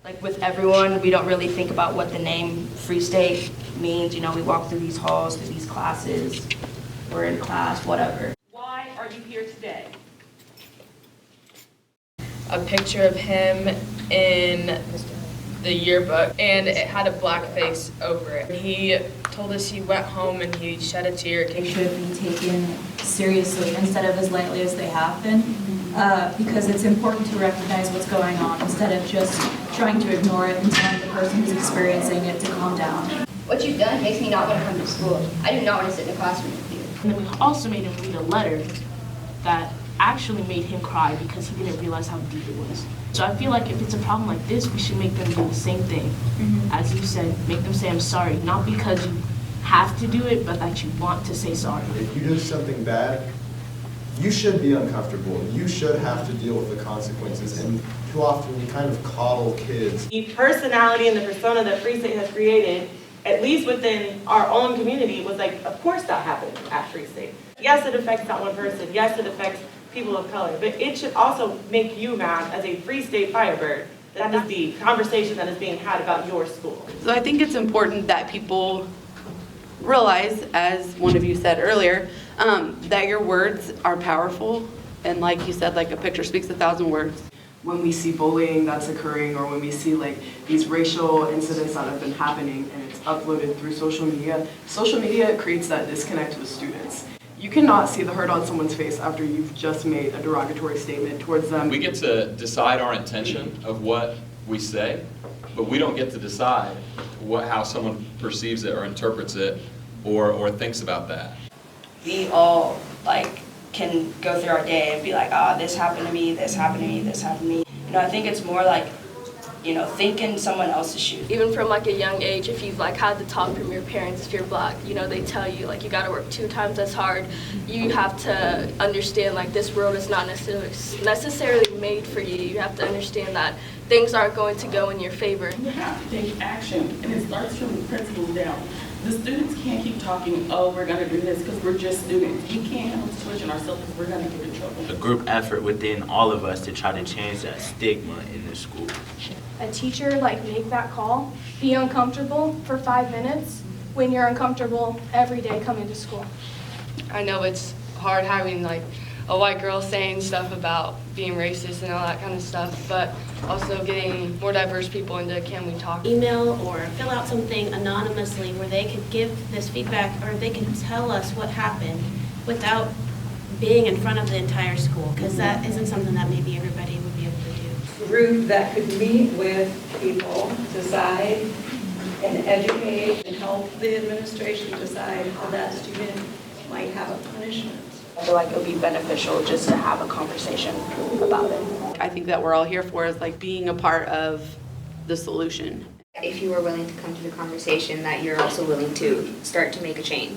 Like with everyone, we don't really think about what the name Free State means. You know, we walk through these halls, through these classes, we're in class, whatever. Why are you here today? A picture of him in the yearbook, and it had a black face over it. He told us he went home and he shed a tear. They should be taken seriously instead of as lightly as they have been, because it's important to recognize what's going on instead of just trying to ignore it and telling the person who's experiencing it to calm down. What you've done makes me not want to come to school. I do not want to sit in a classroom with you. And then we also made him read a letter that actually made him cry because he didn't realize how deep it was. So I feel like if it's a problem like this, we should make them do the same thing. As you said, make them say I'm sorry, not because you have to do it, but that you want to say sorry. If you do something bad, you should be uncomfortable. You should have to deal with the consequences. And too often we kind of coddle kids. The personality and the persona that Free State has created, at least within our own community, was like, of course that happened at Free State. Yes, it affects not one person. Yes, it affects people of color. But it should also make you mad as a Free State Firebird. That is the conversation that is being had about your school. So I think it's important that people realize, as one of you said earlier, that your words are powerful. And like you said, like a picture speaks 1,000 words. When we see bullying that's occurring, or when we see like these racial incidents that have been happening and it's uploaded through social media creates that disconnect with students. You cannot see the hurt on someone's face after you've just made a derogatory statement towards them. We get to decide our intention of what we say, but we don't get to decide how someone perceives it or interprets it or thinks about that. We all can go through our day and be like, this happened to me, this happened to me, this happened to me. You know, I think it's more like, think in someone else's shoes. Even from a young age, if you've had the talk from your parents, if you're black, they tell you you got to work 2 times as hard. You have to understand this world is not necessarily made for you. You have to understand that things aren't going to go in your favor. You have to take action, and it starts from the principals down. The students can't keep talking, oh, we're going to do this because we're just students. We can't handle the situation ourselves because we're going to get in trouble. A group effort within all of us to try to change that stigma in the school. A teacher make that call, be uncomfortable for 5 minutes when you're uncomfortable every day coming to school. I know it's hard having a white girl saying stuff about being racist and all that kind of stuff, but also getting more diverse people into Can We Talk? Email or fill out something anonymously where they could give this feedback or they can tell us what happened without being in front of the entire school, because that isn't something that maybe everybody would be able to do. A group that could meet with people, decide and educate and help the administration decide how that student might have a punishment. I feel like it would be beneficial just to have a conversation about it. I think that we're all here for is being a part of the solution. If you are willing to come to the conversation, that you're also willing to start to make a change.